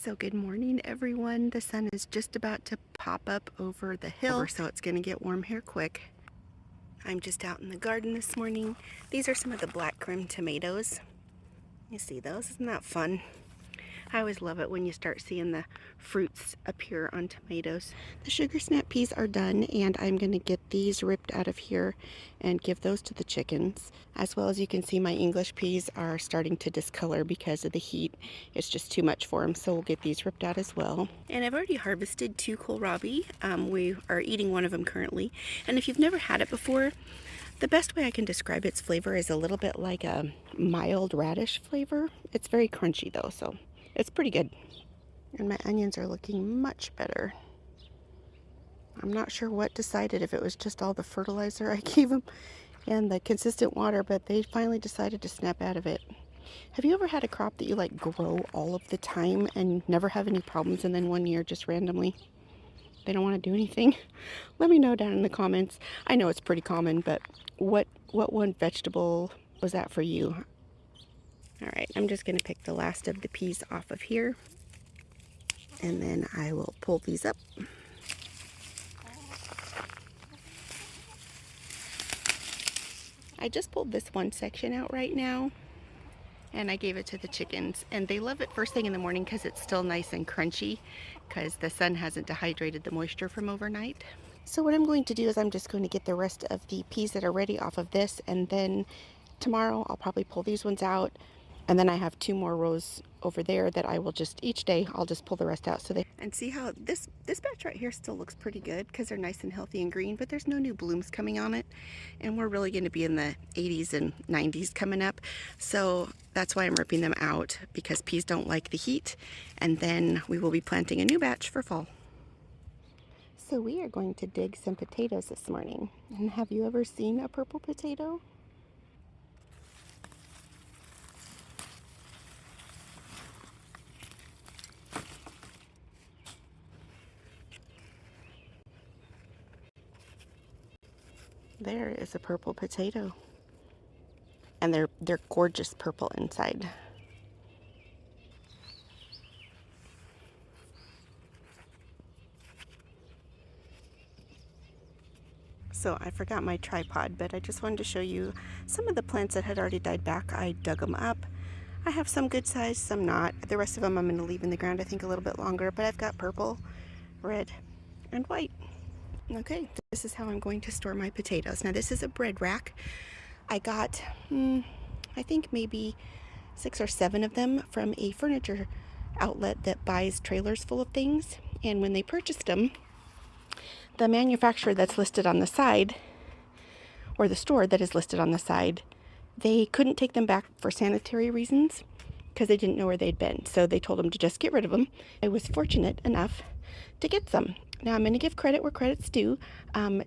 So good morning, everyone. The sun is just about to pop up over the hill, so it's going to get warm here quick. I'm just out in the garden this morning. These are some of the black cream tomatoes. You see those? Isn't that fun? I always love it when you start seeing the fruits appear on tomatoes. The sugar snap peas are done, and I'm going to get these ripped out of here and give those to the chickens. As well as you can see, my English peas are starting to discolor because of the heat. It's just too much for them, so we'll get these ripped out as well. And I've already harvested 2 kohlrabi. We are eating one of them currently. And if you've never had it before, the best way I can describe its flavor is a little bit like a mild radish flavor. It's very crunchy though, so it's pretty good. And my onions are looking much better. I'm not sure what decided, if it was just all the fertilizer I gave them and the consistent water, but they finally decided to snap out of it. Have you ever had a crop that you like grow all of the time and never have any problems, and then one year just randomly they don't want to do anything? Let me know down in the comments. I know it's pretty common, but what one vegetable was that for you? All right, I'm just going to pick the last of the peas off of here, and then I will pull these up. I just pulled this one section out right now, and I gave it to the chickens, and they love it first thing in the morning because it's still nice and crunchy because the sun hasn't dehydrated the moisture from overnight. So what I'm going to do is I'm just going to get the rest of the peas that are ready off of this, and then tomorrow I'll probably pull these ones out. And then I have 2 more rows over there that I will just, each day, I'll just pull the rest out. And see how this batch right here still looks pretty good because they're nice and healthy and green, but there's no new blooms coming on it. And we're really going to be in the 80s and 90s coming up. So that's why I'm ripping them out, because peas don't like the heat. And then we will be planting a new batch for fall. So we are going to dig some potatoes this morning. And have you ever seen a purple potato? There is a purple potato. And they're gorgeous purple inside. So I forgot my tripod, but I just wanted to show you some of the plants that had already died back. I dug them up. I have some good size, some not. The rest of them I'm going to leave in the ground, I think, a little bit longer, but I've got purple, red, and white. Okay, this is how I'm going to store my potatoes. Now this is a bread rack. I got, I think maybe 6 or 7 of them from a furniture outlet that buys trailers full of things. And when they purchased them, the manufacturer that's listed on the side, or the store that is listed on the side, they couldn't take them back for sanitary reasons because they didn't know where they'd been. So they told them to just get rid of them. I was fortunate enough to get some. Now I'm going to give credit where credit's due.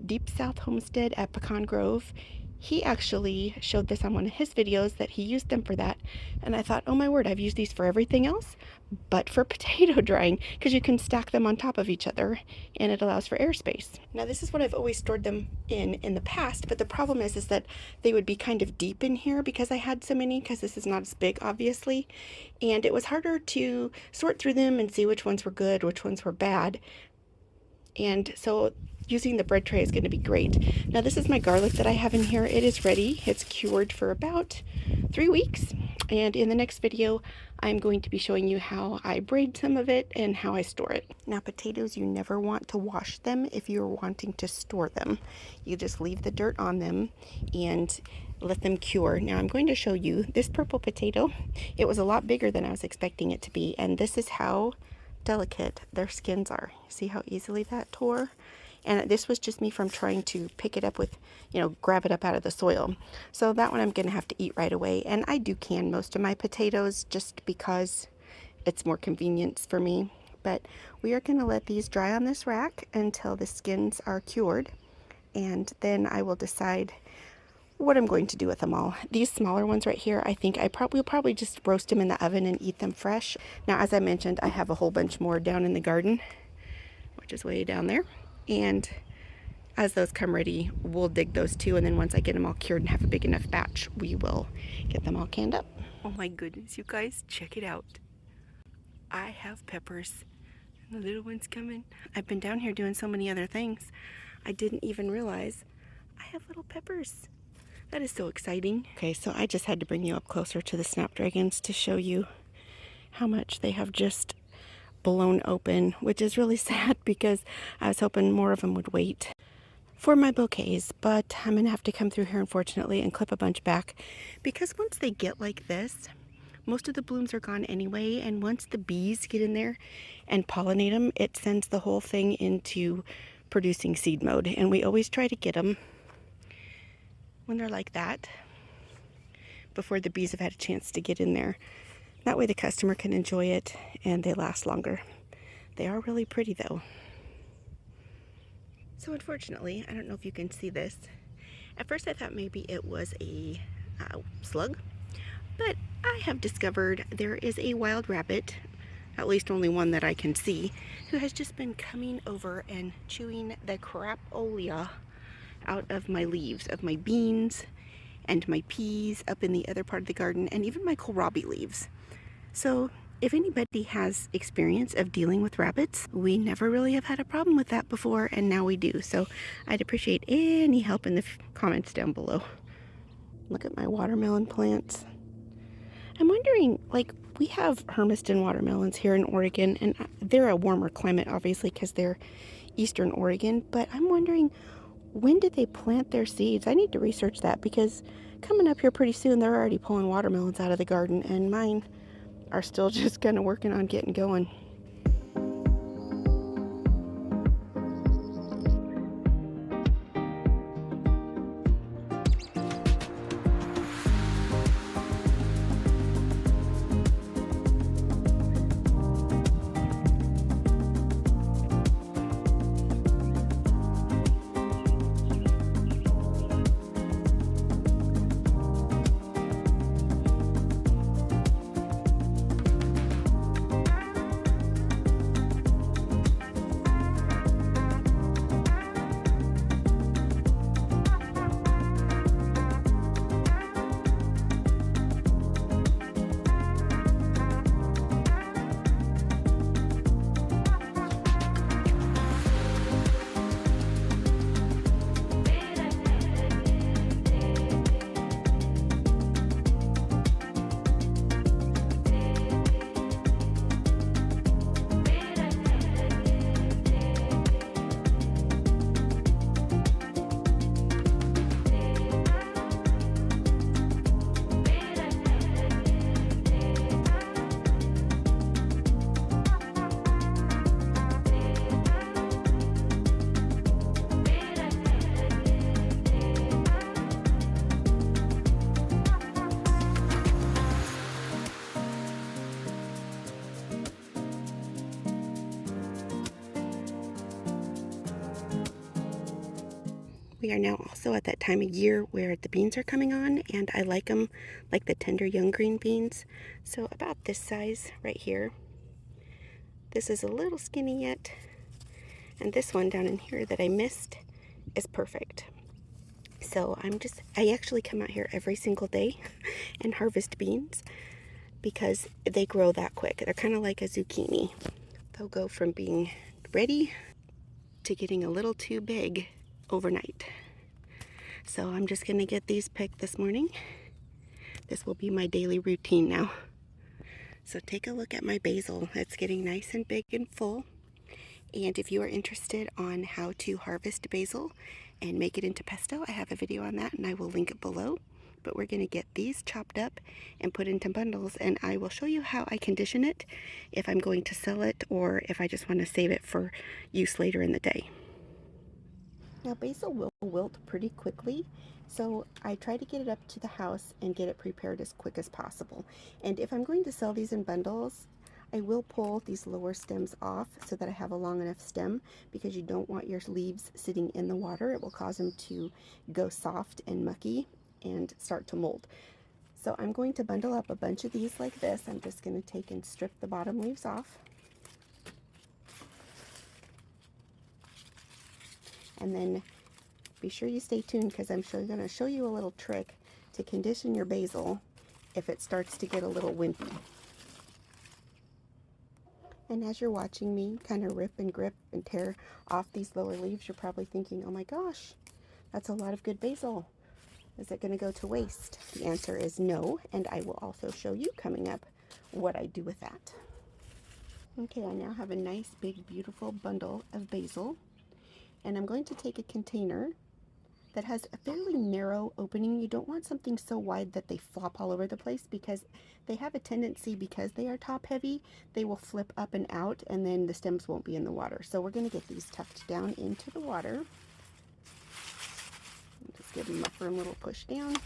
Deep South Homestead at Pecan Grove, he actually showed this on one of his videos that he used them for that. And I thought, oh my word, I've used these for everything else but for potato drying, because you can stack them on top of each other and it allows for airspace. Now this is what I've always stored them in the past, but the problem is that they would be kind of deep in here because I had so many, because this is not as big obviously, and it was harder to sort through them and see which ones were good, which ones were bad. And so using the bread tray is going to be great. Now this is my garlic that I have in here. It is ready. It's cured for about 3 weeks. And in the next video, I'm going to be showing you how I braid some of it and how I store it. Now potatoes, you never want to wash them if you're wanting to store them. You just leave the dirt on them and let them cure. Now I'm going to show you this purple potato. It was a lot bigger than I was expecting it to be. And this is how delicate their skins are. See how easily that tore? And this was just me from trying to pick it up with, grab it up out of the soil. So that one I'm going to have to eat right away. And I do can most of my potatoes just because it's more convenience for me. But we are going to let these dry on this rack until the skins are cured. And then I will decide what I'm going to do with them all. These smaller ones right here, I think will probably just roast them in the oven and eat them fresh. Now, as I mentioned, I have a whole bunch more down in the garden, which is way down there. And as those come ready, we'll dig those too. And then once I get them all cured and have a big enough batch, we will get them all canned up. Oh my goodness, you guys, check it out. I have peppers. And the little one's coming. I've been down here doing so many other things. I didn't even realize I have little peppers. That is so exciting. Okay, so I just had to bring you up closer to the snapdragons to show you how much they have just blown open, which is really sad because I was hoping more of them would wait for my bouquets, but I'm gonna have to come through here unfortunately and clip a bunch back because once they get like this, most of the blooms are gone anyway, and once the bees get in there and pollinate them, it sends the whole thing into producing seed mode, and we always try to get them when they're like that before the bees have had a chance to get in there. That way the customer can enjoy it and they last longer. They are really pretty though. So unfortunately, I don't know if you can see this. At first I thought maybe it was a slug, but I have discovered there is a wild rabbit, at least only one that I can see, who has just been coming over and chewing the crapolia out of my leaves, of my beans and my peas up in the other part of the garden, and even my kohlrabi leaves. So if anybody has experience of dealing with rabbits, we never really have had a problem with that before, and now we do. So I'd appreciate any help in the comments down below. Look at my watermelon plants. I'm wondering, like, we have Hermiston watermelons here in Oregon, and they're a warmer climate, obviously, because they're eastern Oregon, but I'm wondering, when did they plant their seeds? I need to research that because coming up here pretty soon, they're already pulling watermelons out of the garden, and mine are still just kind of working on getting going. We are now also at that time of year where the beans are coming on, and I like them like the tender young green beans. So about this size right here. This is a little skinny yet, and this one down in here that I missed is perfect. So I actually come out here every single day and harvest beans because they grow that quick. They're kind of like a zucchini. They'll go from being ready to getting a little too big overnight. So I'm just gonna get these picked this morning. This will be my daily routine now. So take a look at my basil. It's getting nice and big and full. And if you are interested on how to harvest basil and make it into pesto, I have a video on that and I will link it below. But we're gonna get these chopped up and put into bundles, and I will show you how I condition it, if I'm going to sell it or if I just want to save it for use later in the day. Now basil will wilt pretty quickly, so I try to get it up to the house and get it prepared as quick as possible. And if I'm going to sell these in bundles, I will pull these lower stems off so that I have a long enough stem, because you don't want your leaves sitting in the water. It will cause them to go soft and mucky and start to mold. So I'm going to bundle up a bunch of these like this. I'm just going to take and strip the bottom leaves off. And then be sure you stay tuned, because I'm going to show you a little trick to condition your basil if it starts to get a little wimpy. And as you're watching me kind of rip and grip and tear off these lower leaves, you're probably thinking, oh my gosh, that's a lot of good basil. Is it going to go to waste? The answer is no, and I will also show you coming up what I do with that. Okay, I now have a nice big beautiful bundle of basil, and I'm going to take a container that has a fairly narrow opening. You don't want something so wide that they flop all over the place, because they have a tendency, because they are top heavy, they will flip up and out, and then the stems won't be in the water. So we're going to get these tucked down into the water. Just give them a firm little push down.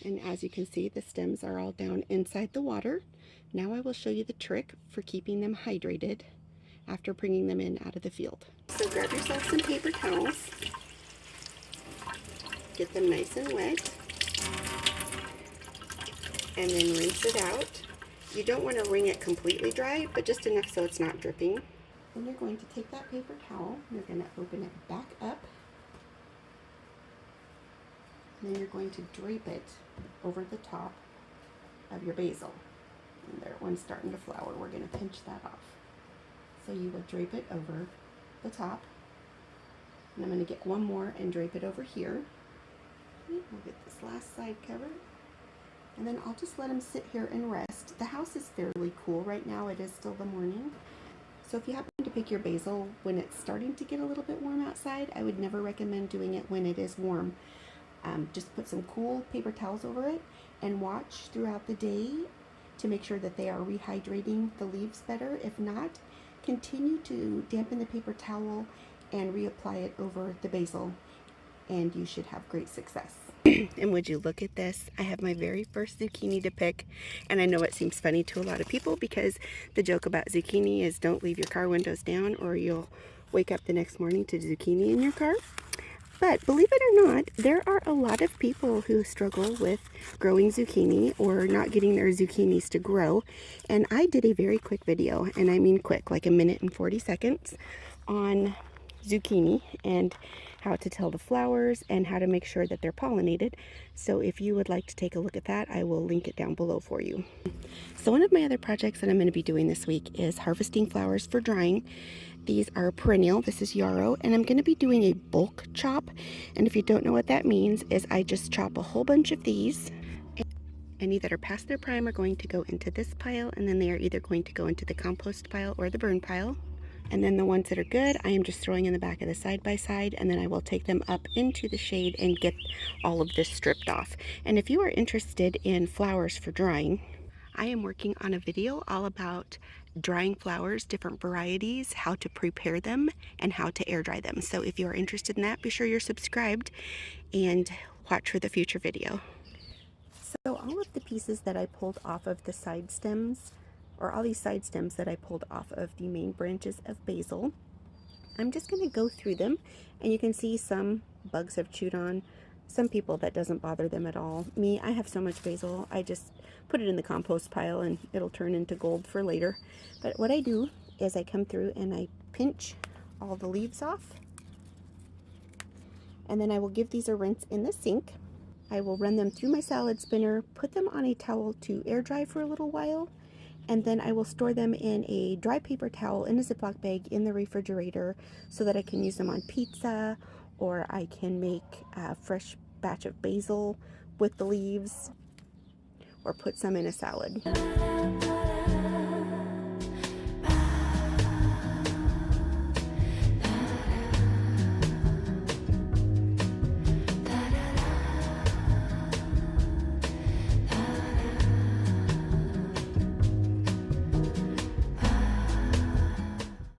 And as you can see, the stems are all down inside the water. Now I will show you the trick for keeping them hydrated after bringing them in out of the field. So grab yourself some paper towels. Get them nice and wet, and then rinse it out. You don't want to wring it completely dry, but just enough so it's not dripping. Then you're going to take that paper towel, you're going to open it back up, and then you're going to drape it over the top of your basil. And there, one's starting to flower. We're going to pinch that off. So you will drape it over the top, and I'm going to get one more and drape it over here. We'll get this last side covered, and then I'll just let them sit here and rest. The house is fairly cool right now. It is still the morning, so if you happen to pick your basil when it's starting to get a little bit warm outside, I would never recommend doing it when it is warm. Just put some cool paper towels over it and watch throughout the day to make sure that they are rehydrating the leaves better. If not, continue to dampen the paper towel and reapply it over the basil, and you should have great success. And would you look at this? I have my very first zucchini to pick, and I know it seems funny to a lot of people, because the joke about zucchini is don't leave your car windows down or you'll wake up the next morning to zucchini in your car. But believe it or not, there are a lot of people who struggle with growing zucchini or not getting their zucchinis to grow. And I did a very quick video, and I mean quick, like 1 minute and 40 seconds, on zucchini and how to tell the flowers and how to make sure that they're pollinated. So if you would like to take a look at that, I will link it down below for you. So one of my other projects that I'm going to be doing this week is harvesting flowers for drying. These are perennial. This is yarrow, and I'm going to be doing a bulk chop. And if you don't know what that means, is I just chop a whole bunch of these. Any that are past their prime are going to go into this pile, and then they are either going to go into the compost pile or the burn pile. And then the ones that are good, I am just throwing in the back of the side-by-side, and then I will take them up into the shade and get all of this stripped off. And if you are interested in flowers for drying, I am working on a video all about drying flowers, different varieties, how to prepare them, and how to air dry them. So if you are interested in that, be sure you're subscribed and watch for the future video. So all of the pieces that I pulled off of the side stems, or all these side stems that I pulled off of the main branches of basil, I'm just going to go through them, and you can see some bugs have chewed on. Some people that doesn't bother them at all. Me, I have so much basil, I just put it in the compost pile and it'll turn into gold for later. But what I do is I come through and I pinch all the leaves off, and then I will give these a rinse in the sink. I will run them through my salad spinner, put them on a towel to air dry for a little while, and then I will store them in a dry paper towel in a Ziploc bag in the refrigerator so that I can use them on pizza, or I can make a fresh batch of basil with the leaves, or put some in a salad.